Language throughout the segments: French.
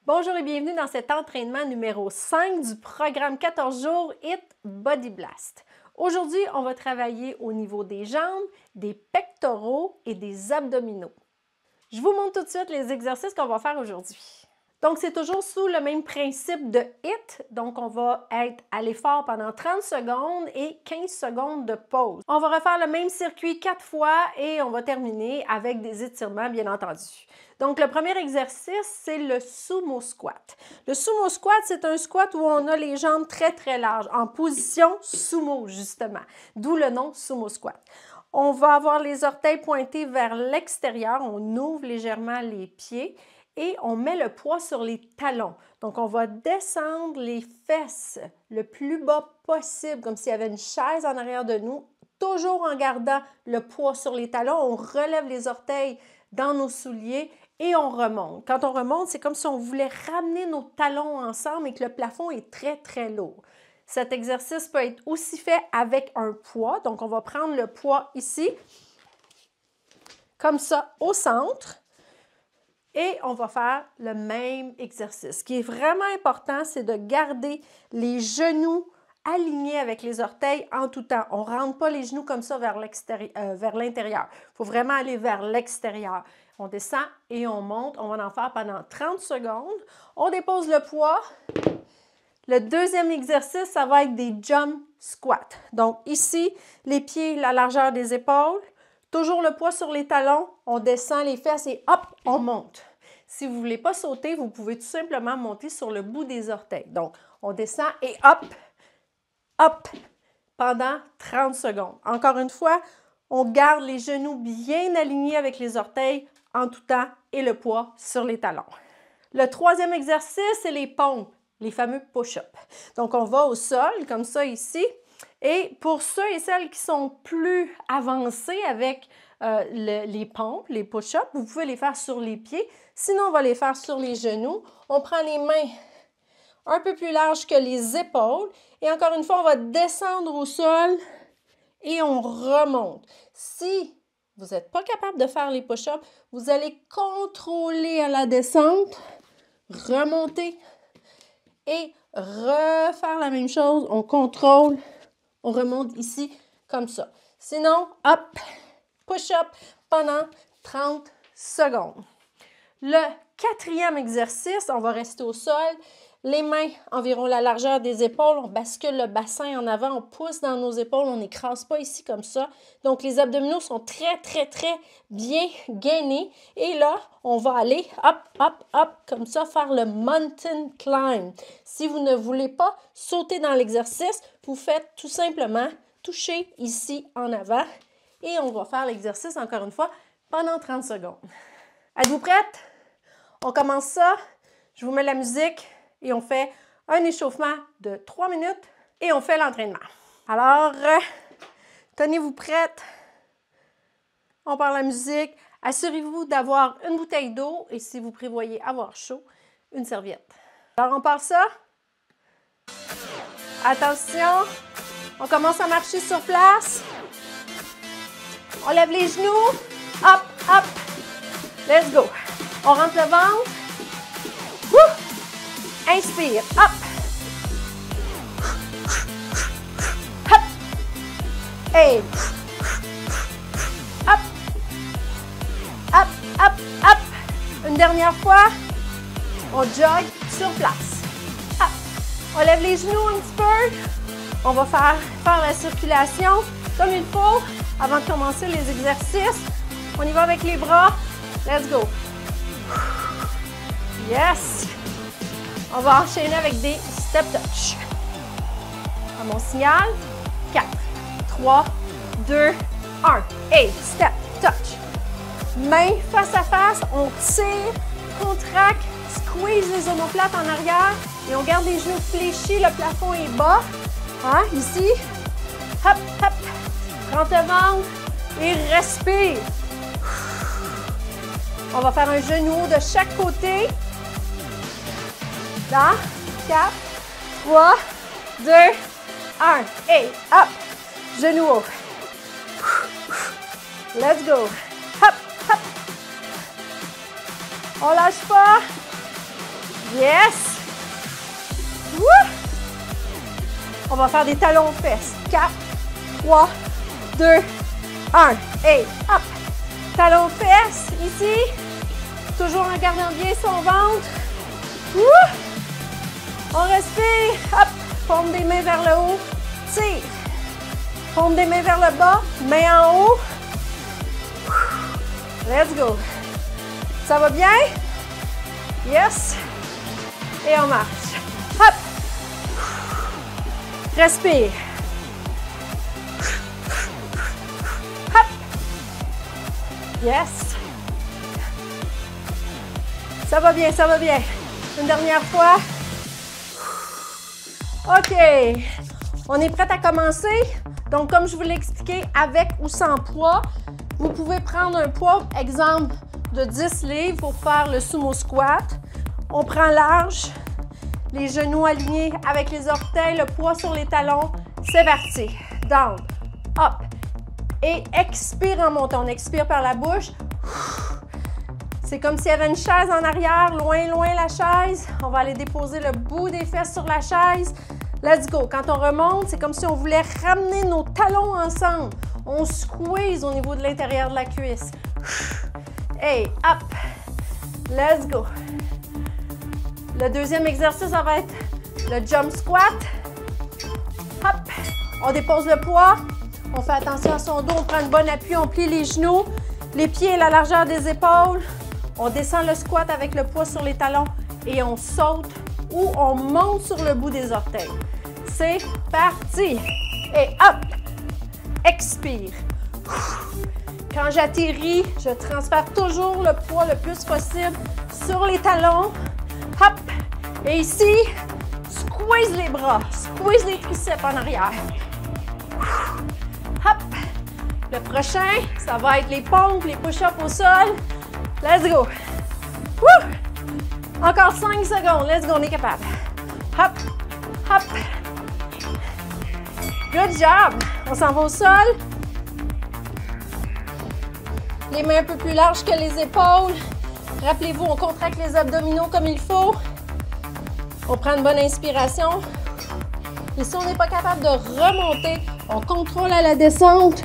Bonjour et bienvenue dans cet entraînement numéro 5 du programme 14 jours HIIT Body Blast. Aujourd'hui, on va travailler au niveau des jambes, des pectoraux et des abdominaux. Je vous montre tout de suite les exercices qu'on va faire aujourd'hui. Donc, c'est toujours sous le même principe de HIIT. Donc, on va être à l'effort pendant 30 secondes et 15 secondes de pause. On va refaire le même circuit 4 fois et on va terminer avec des étirements, bien entendu. Donc, le premier exercice, c'est le sumo squat. Le sumo squat, c'est un squat où on a les jambes très larges, en position sumo, justement. D'où le nom sumo squat. On va avoir les orteils pointés vers l'extérieur. On ouvre légèrement les pieds. Et on met le poids sur les talons. Donc, on va descendre les fesses le plus bas possible, comme s'il y avait une chaise en arrière de nous, toujours en gardant le poids sur les talons. On relève les orteils dans nos souliers et on remonte. Quand on remonte, c'est comme si on voulait ramener nos talons ensemble et que le plafond est très lourd. Cet exercice peut être aussi fait avec un poids. Donc, on va prendre le poids ici, comme ça, au centre. Et on va faire le même exercice. Ce qui est vraiment important, c'est de garder les genoux alignés avec les orteils en tout temps. On ne rentre pas les genoux comme ça vers l'intérieur. Il faut vraiment aller vers l'extérieur. On descend et on monte. On va en faire pendant 30 secondes. On dépose le poids. Le deuxième exercice, ça va être des jump squats. Donc ici, les pieds, la largeur des épaules. Toujours le poids sur les talons, on descend les fesses et hop, on monte. Si vous ne voulez pas sauter, vous pouvez tout simplement monter sur le bout des orteils. Donc, on descend et hop, pendant 30 secondes. Encore une fois, on garde les genoux bien alignés avec les orteils en tout temps et le poids sur les talons. Le troisième exercice, c'est les pompes, les fameux push-ups. Donc, on va au sol, comme ça ici. Et pour ceux et celles qui sont plus avancés avec les pompes, les push-ups, vous pouvez les faire sur les pieds. Sinon, on va les faire sur les genoux. On prend les mains un peu plus larges que les épaules. Et encore une fois, on va descendre au sol et on remonte. Si vous n'êtes pas capable de faire les push-ups, vous allez contrôler à la descente, remonter et refaire la même chose. On contrôle. On remonte ici comme ça. Sinon, hop, push-up pendant 30 secondes. Le quatrième exercice, on va rester au sol. Les mains environ la largeur des épaules. On bascule le bassin en avant. On pousse dans nos épaules. On n'écrase pas ici comme ça. Donc, les abdominaux sont très bien gainés. Et là, on va aller hop, comme ça, faire le mountain climb. Si vous ne voulez pas sauter dans l'exercice, vous faites tout simplement toucher ici en avant. Et on va faire l'exercice, encore une fois, pendant 30 secondes. Êtes-vous prête? On commence ça. Je vous mets la musique. Et on fait un échauffement de 3 minutes et on fait l'entraînement. Alors, tenez-vous prête. On part la musique. Assurez-vous d'avoir une bouteille d'eau et si vous prévoyez avoir chaud, une serviette. Alors, on part ça. Attention, on commence à marcher sur place. On lève les genoux. Hop. Let's go. On rentre le ventre. Wouh! Inspire, hop. Hop. Et hop. Une dernière fois. On jogue sur place. Hop. On lève les genoux un petit peu. On va faire la circulation comme il faut avant de commencer les exercices. On y va avec les bras. Let's go. Yes. On va enchaîner avec des step touch. À mon signal, 4, 3, 2, 1. Et step touch. Main face à face, on tire, contracte, squeeze les omoplates en arrière et on garde les genoux fléchis, le plafond est bas. Hein, ici. Hop. Rentre le ventre et respire. On va faire un genou de chaque côté. Dans 4, 3, 2, 1. Et hop. Genou haut. Let's go. Hop. On lâche pas. Yes! Woo! On va faire des talons aux fesses. 4, 3, 2, 1. Et hop! Talons aux fesses, ici. Toujours en gardant bien son ventre. Woo! On respire. Hop! Paume des mains vers le haut. Tire. Paume des mains vers le bas. Main en haut. Let's go. Ça va bien? Yes. Et on marche. Hop. Respire. Hop. Yes. Ça va bien, ça va bien. Une dernière fois. OK. On est prêt à commencer. Donc, comme je vous l'ai expliqué, avec ou sans poids, vous pouvez prendre un poids, exemple, de 10 livres pour faire le sumo squat. On prend large, les genoux alignés avec les orteils, le poids sur les talons. C'est parti. Down, up. Et expire en montant. On expire par la bouche. C'est comme s'il y avait une chaise en arrière, loin, loin la chaise. On va aller déposer le bout des fesses sur la chaise. Let's go. Quand on remonte, c'est comme si on voulait ramener nos talons ensemble. On squeeze au niveau de l'intérieur de la cuisse. Hey, up. Let's go. Le deuxième exercice, ça va être le jump squat. Hop. On dépose le poids. On fait attention à son dos. On prend un bon appui. On plie les genoux. Les pieds à la largeur des épaules. On descend le squat avec le poids sur les talons et on saute ou on monte sur le bout des orteils. C'est parti. Et hop. Expire. Quand j'atterris, je transfère toujours le poids le plus possible sur les talons. Hop! Et ici, squeeze les bras, squeeze les triceps en arrière. Hop! Le prochain, ça va être les pompes, les push-ups au sol. Let's go! Woo! Encore 5 secondes. Let's go, on est capable. Hop! Hop! Good job! On s'en va au sol. Les mains un peu plus larges que les épaules. Rappelez-vous, on contracte les abdominaux comme il faut. On prend une bonne inspiration. Et si on n'est pas capable de remonter, on contrôle à la descente.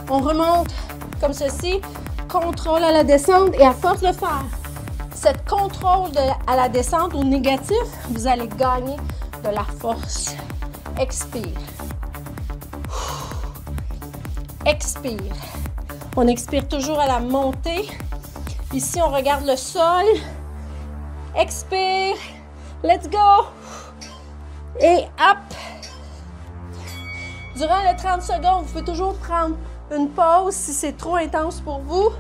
On remonte comme ceci. Contrôle à la descente. Et à force de faire cette contrôle à la descente au négatif, vous allez gagner de la force. Expire. Expire. On expire toujours à la montée. Ici, on regarde le sol. Expire. Let's go. Et hop. Durant les 30 secondes, vous pouvez toujours prendre une pause si c'est trop intense pour vous.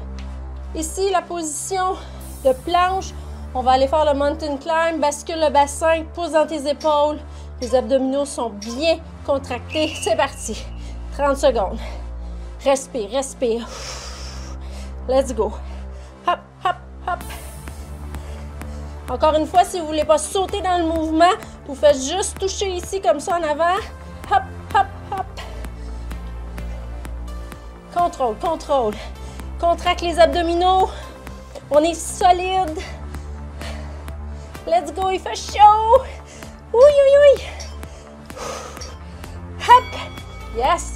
Ici, la position de planche. On va aller faire le mountain climb. Bascule le bassin. Pousse dans tes épaules. Les abdominaux sont bien contractés. C'est parti. 30 secondes. Respire, respire. Let's go. Hop, hop, hop. Encore une fois, si vous ne voulez pas sauter dans le mouvement, vous faites juste toucher ici comme ça en avant. Hop, hop, hop. Contrôle, contrôle. Contracte les abdominaux. On est solide. Let's go, il fait chaud. Oui, oui, oui. Hop. Yes.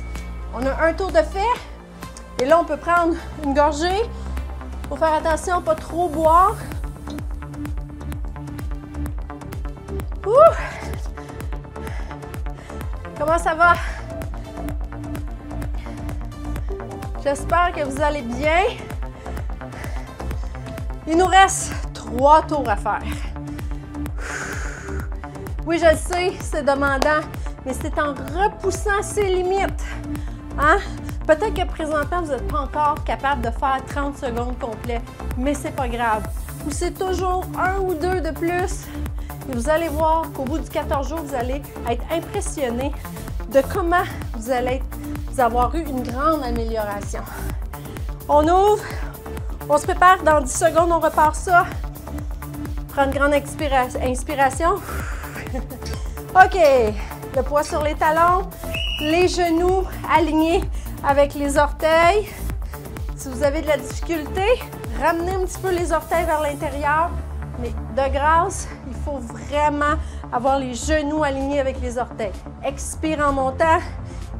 On a un tour de fait. Et là, on peut prendre une gorgée. Il faut faire attention, pas trop boire. Ouh. Comment ça va? J'espère que vous allez bien. Il nous reste 3 tours à faire. Oui, je le sais, c'est demandant, mais c'est en repoussant ses limites. Hein? Peut-être que présentement, vous n'êtes pas encore capable de faire 30 secondes complètes, mais c'est pas grave. Poussez toujours 1 ou 2 de plus et vous allez voir qu'au bout du 14 jours, vous allez être impressionné de comment vous allez avoir eu une grande amélioration. On ouvre, on se prépare, dans 10 secondes, on repart ça. Prends une grande inspiration. OK, le poids sur les talons, les genoux alignés avec les orteils. Si vous avez de la difficulté, ramenez un petit peu les orteils vers l'intérieur. Mais de grâce, il faut vraiment avoir les genoux alignés avec les orteils. Expire en montant.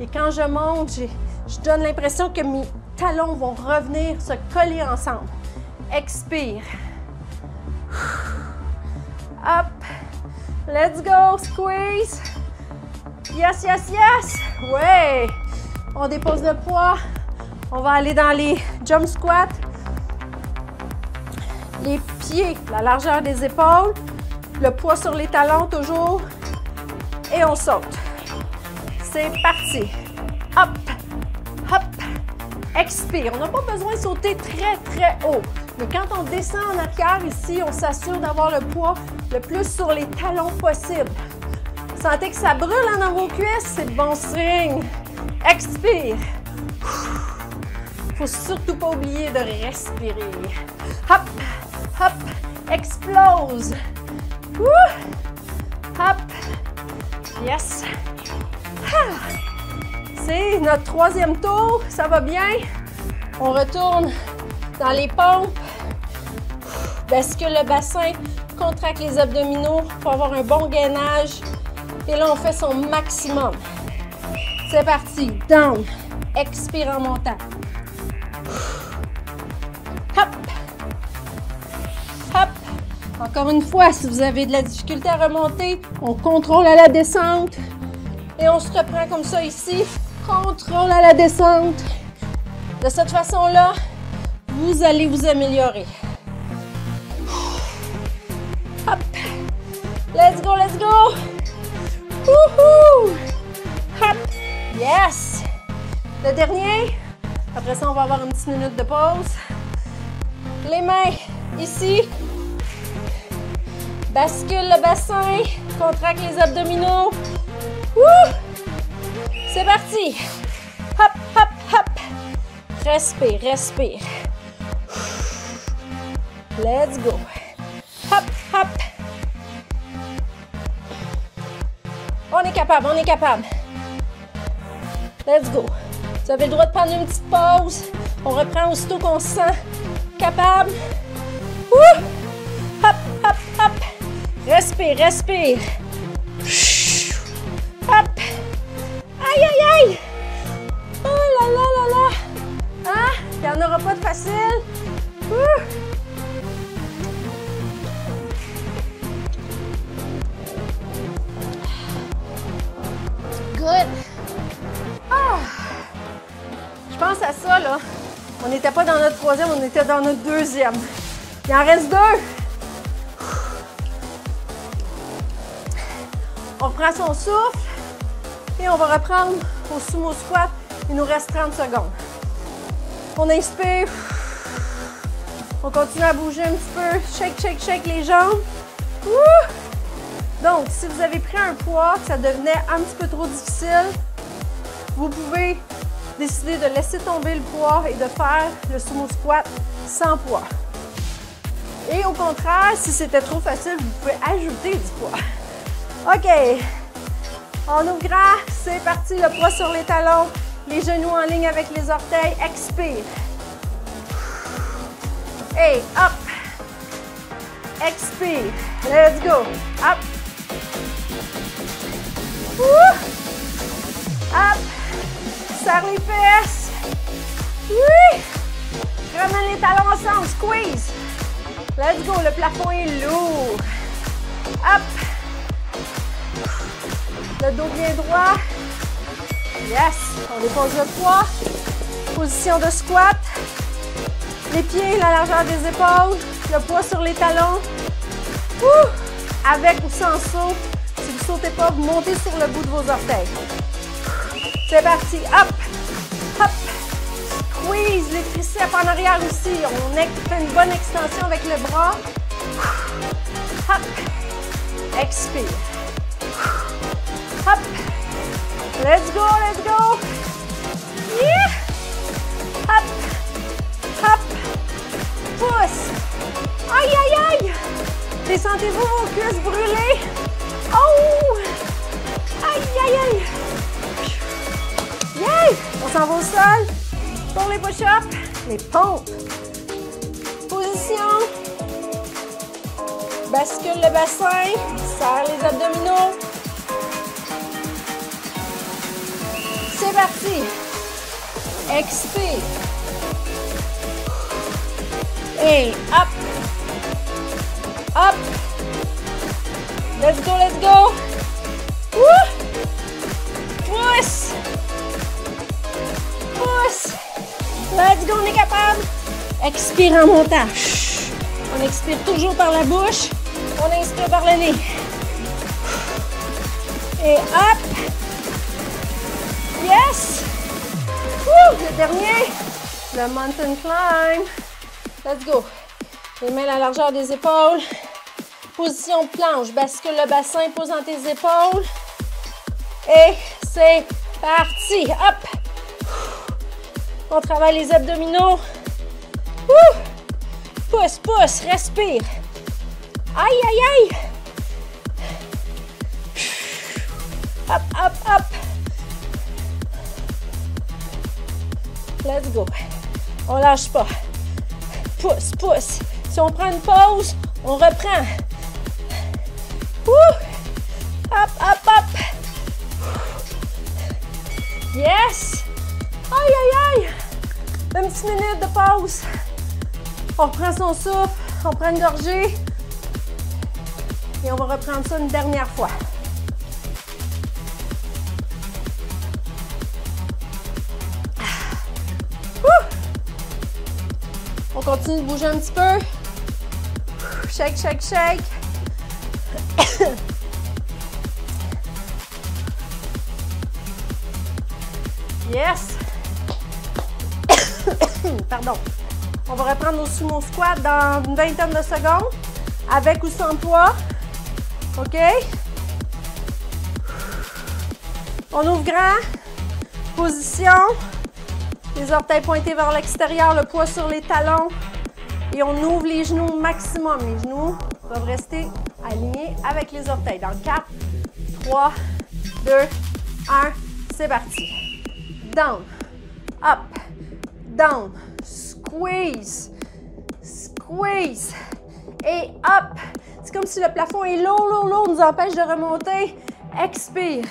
Et quand je monte, je donne l'impression que mes talons vont revenir se coller ensemble. Expire. Hop. Let's go. Squeeze. Yes, yes, yes. Ouais. On dépose le poids. On va aller dans les jump squats. Les pieds, la largeur des épaules. Le poids sur les talons toujours. Et on saute. C'est parti. Hop, hop. Expire. On n'a pas besoin de sauter très, très haut. Mais quand on descend en arrière ici, on s'assure d'avoir le poids le plus sur les talons possible. Sentez que ça brûle dans vos cuisses, c'est le bon signe. Expire. Il ne faut surtout pas oublier de respirer. Hop, hop. Explose. Hop. Yes. C'est notre troisième tour. Ça va bien. On retourne dans les pompes. Bascule le bassin. Contracte les abdominaux pour avoir un bon gainage. Et là, on fait son maximum. C'est parti. Down. Expire en montant. Hop. Hop. Encore une fois, si vous avez de la difficulté à remonter, on contrôle à la descente. Et on se reprend comme ça ici. Contrôle à la descente. De cette façon-là, vous allez vous améliorer. Hop. Let's go, let's go. Wouhou. Hop. Yes. Le dernier. Après ça, on va avoir une petite minute de pause. Les mains ici. Bascule le bassin. Contracte les abdominaux. Wouh. C'est parti. Hop, hop, hop. Respire, respire. Let's go. Hop, hop. On est capable, on est capable. Let's go. Vous avez le droit de prendre une petite pause. On reprend aussitôt qu'on se sent capable. Wouh! Hop, hop, hop. Respire, respire. Hop. Aïe, aïe, aïe. Oh là là là là. Hein? Il n'y en aura pas de facile. Wouh! Good. Ah! Je pense à ça, là. On n'était pas dans notre troisième, on était dans notre deuxième. Il en reste deux. On prend son souffle et on va reprendre au sumo squat. Il nous reste 30 secondes. On inspire. On continue à bouger un petit peu. Shake, shake, shake les jambes. Ouh! Donc, si vous avez pris un poids, que ça devenait un petit peu trop difficile, vous pouvez décider de laisser tomber le poids et de faire le sumo squat sans poids. Et au contraire, si c'était trop facile, vous pouvez ajouter du poids. OK. En ouvrant, c'est parti. Le poids sur les talons, les genoux en ligne avec les orteils. Expire. Et hop. Expire. Let's go. Hop. Hop. Serre les fesses. Oui. Ramène les talons ensemble. Squeeze. Let's go. Le plafond est lourd. Hop. Le dos bien droit. Yes. On dépose le poids. Position de squat. Les pieds, la largeur des épaules. Le poids sur les talons. Ouh. Avec ou sans saut. Si vous ne sautez pas, vous montez sur le bout de vos orteils. C'est parti. Hop. Hop. Squeeze les triceps en arrière aussi. On fait une bonne extension avec le bras. Hop. Expire. Hop. Let's go, let's go. Yeah. Hop. Hop. Pousse. Aïe, aïe, aïe. Sentez-vous vos cuisses brûler? Oh! Aïe, aïe, aïe. Yeah! On s'en va au sol. Pour les push-ups, les pompes. Position. Bascule le bassin. Serre les abdominaux. C'est parti. Expire. Et hop. Hop. Let's go, let's go. Wouh. Pousse. Pousse. Let's go, on est capable. Expire en montant. On expire toujours par la bouche. On inspire par le nez. Et hop. Yes. Le dernier. Le mountain climb. Let's go. Les mains à la largeur des épaules. Position planche. Bascule le bassin. Pose dans tes épaules. Et c'est parti. Hop. On travaille les abdominaux. Pousse, pousse. Respire. Aïe, aïe, aïe. Hop, hop, hop. Let's go. On lâche pas. Pousse, pousse. Si on prend une pause, on reprend. Hop, hop, hop. Yes. Aïe, aïe, aïe. Une petite minute de pause. On reprend son souffle. On prend une gorgée. Et on va reprendre ça une dernière fois. On continue de bouger un petit peu. Shake, shake, shake. Yes. Pardon. On va reprendre nos sumo squats dans une vingtaine de secondes, avec ou sans poids. OK? On ouvre grand. Position. Les orteils pointés vers l'extérieur, le poids sur les talons. Et on ouvre les genoux au maximum. Les genoux doivent rester alignés avec les orteils. Dans 4, 3, 2, 1. C'est parti. Down. Up. Down. Squeeze. Squeeze. Et up. C'est comme si le plafond est lourd, nous empêche de remonter. Expire.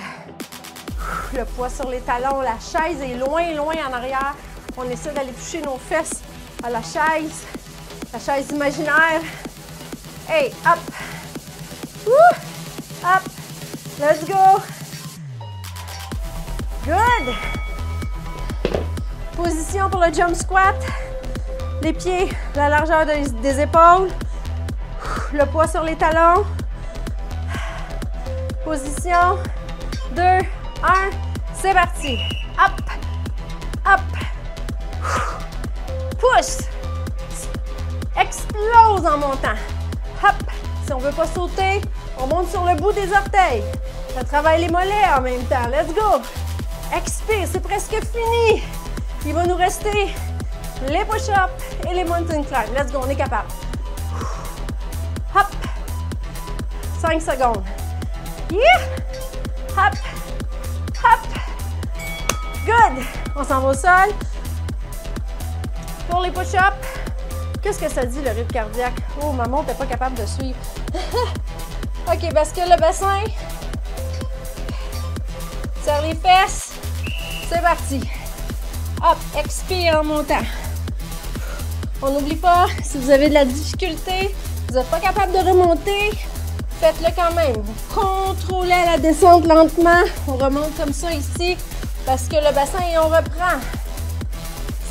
Le poids sur les talons. La chaise est loin en arrière. On essaie d'aller toucher nos fesses à la chaise imaginaire. Hey, up. Up. Let's go. Good. Position pour le jump squat. Les pieds à la largeur des épaules. Le poids sur les talons. Position. 2, 1. C'est parti. Up. Up. Pousse. Explose en montant. Hop. Si on ne veut pas sauter, on monte sur le bout des orteils. On travaille les mollets en même temps. Let's go. Expire. C'est presque fini. Il va nous rester les push-ups et les mountain climb. Let's go. On est capable. Hop. 5 secondes. Yeah. Hop. Hop. Good. On s'en va au sol. Pour les push-ups, qu'est-ce que ça dit le rythme cardiaque? Oh, ma montre n'est pas capable de suivre. OK, bascule le bassin. Serre les fesses. C'est parti. Hop, expire en montant. On n'oublie pas, si vous avez de la difficulté, vous n'êtes pas capable de remonter, faites-le quand même. Vous contrôlez la descente lentement. On remonte comme ça ici, parce que le bassin et on reprend.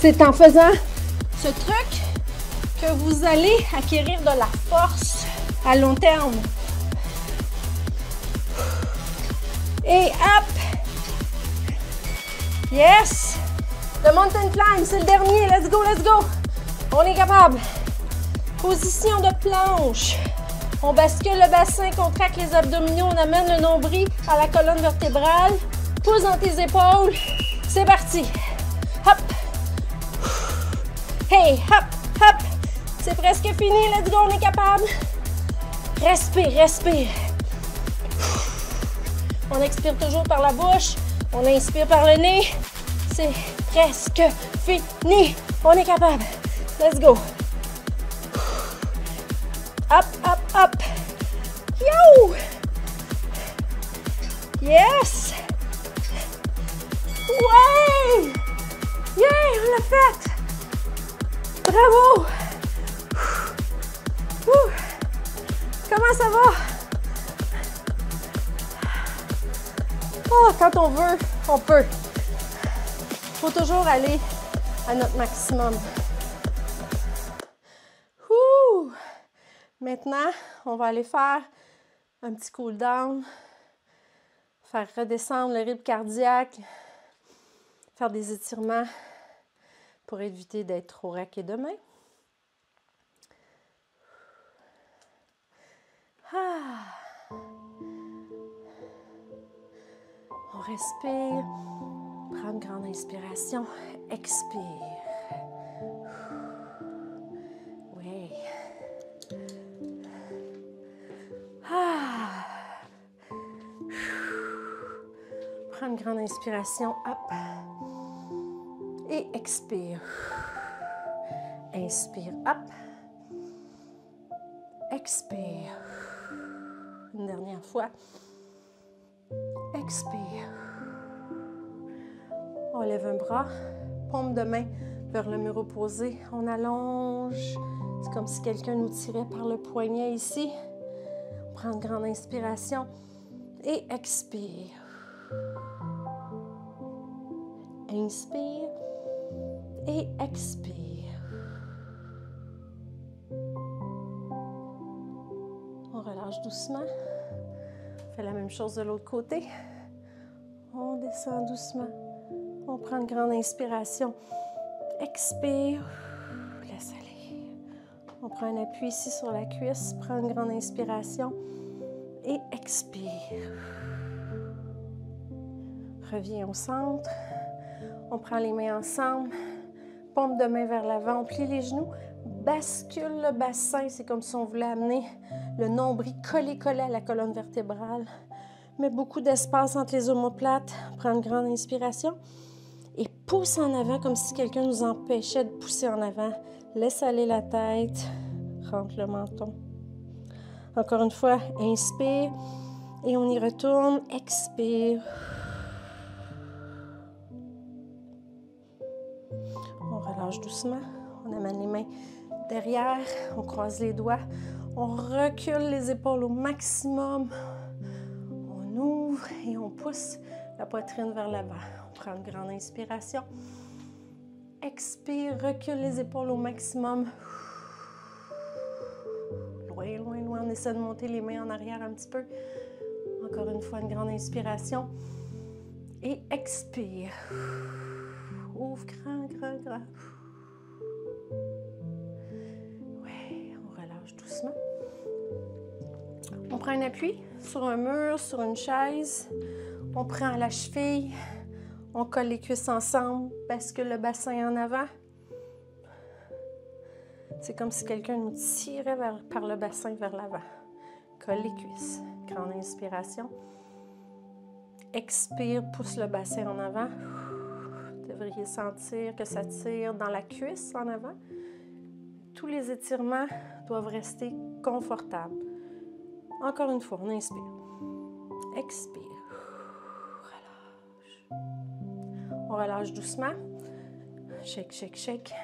C'est en faisant ce truc que vous allez acquérir de la force à long terme. Et hop! Yes! Le mountain climb, c'est le dernier. Let's go, let's go! On est capable. Position de planche. On bascule le bassin, contracte les abdominaux, on amène le nombril à la colonne vertébrale. Pousse dans tes épaules. C'est parti. Hop! Hey, hop, hop! C'est presque fini. Let's go, on est capable. Respire, respire. On expire toujours par la bouche. On inspire par le nez. C'est presque fini. On est capable. Let's go. Hop, hop, hop. Yes! Ouais! Yeah! On l'a fait! Bravo! Comment ça va? Oh, quand on veut, on peut. Il faut toujours aller à notre maximum. Ouh. Maintenant, on va aller faire un petit cool down, faire redescendre le rythme cardiaque, faire des étirements pour éviter d'être trop raqué demain. On respire, prends une grande inspiration, expire. Oui. Prends une grande inspiration, hop. Et expire. Inspire, hop. Expire. Une dernière fois. Expire. On lève un bras, paume de main vers le mur opposé. On allonge. C'est comme si quelqu'un nous tirait par le poignet ici. On prend une grande inspiration et expire. Inspire et expire. On relâche doucement. On fait la même chose de l'autre côté. On descend doucement. On prend une grande inspiration. Expire. Laisse aller. On prend un appui ici sur la cuisse. Prends une grande inspiration. Et expire. Reviens au centre. On prend les mains ensemble. Paume de main vers l'avant. On plie les genoux. Bascule le bassin. C'est comme si on voulait amener le nombril collé à la colonne vertébrale. Mets beaucoup d'espace entre les omoplates. Prends une grande inspiration. Et pousse en avant comme si quelqu'un nous empêchait de pousser en avant. Laisse aller la tête. Rentre le menton. Encore une fois, inspire. Et on y retourne. Expire. On relâche doucement. On amène les mains derrière. On croise les doigts. On recule les épaules au maximum. On ouvre et on pousse la poitrine vers l'avant. On prend une grande inspiration. Expire, recule les épaules au maximum. Loin, loin, loin. On essaie de monter les mains en arrière un petit peu. Encore une fois, une grande inspiration. Et expire. Ouvre grand, grand, grand. Oui, on relâche doucement. On prend un appui sur un mur, sur une chaise. On prend la cheville. On colle les cuisses ensemble. Bascule le bassin en avant. C'est comme si quelqu'un nous tirait par le bassin vers l'avant. Colle les cuisses. Grande inspiration. Expire, pousse le bassin en avant. Vous devriez sentir que ça tire dans la cuisse en avant. Tous les étirements doivent rester confortables. Encore une fois, on inspire. Expire. Relâche. On relâche doucement. Shake, shake, shake.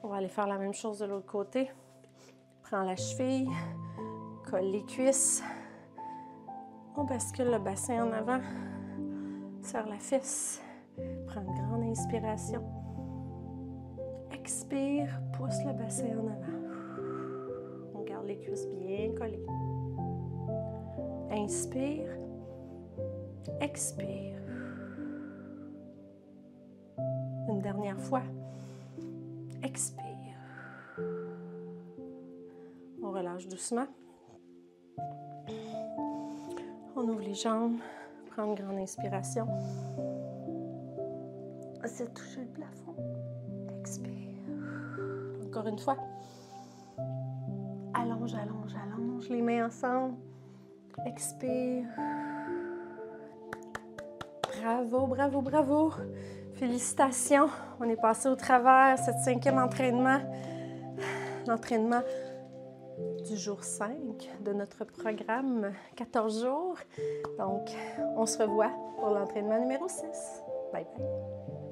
On va aller faire la même chose de l'autre côté. Prends la cheville. Colle les cuisses. On bascule le bassin en avant. Serre la fesse. Prends une grande inspiration. Expire. Pousse le bassin en avant. On garde les cuisses bien collées. Inspire. Expire. Une dernière fois. Expire. On relâche doucement. On ouvre les jambes. Prends une grande inspiration. Essaie de toucher le plafond. Expire. Encore une fois. Allonge, allonge, allonge. Les mains ensemble. Expire. Bravo, bravo, bravo. Félicitations. On est passé au travers, cette 5e entraînement. L'entraînement du jour 5 de notre programme 14 jours. Donc, on se revoit pour l'entraînement numéro 6. Bye bye!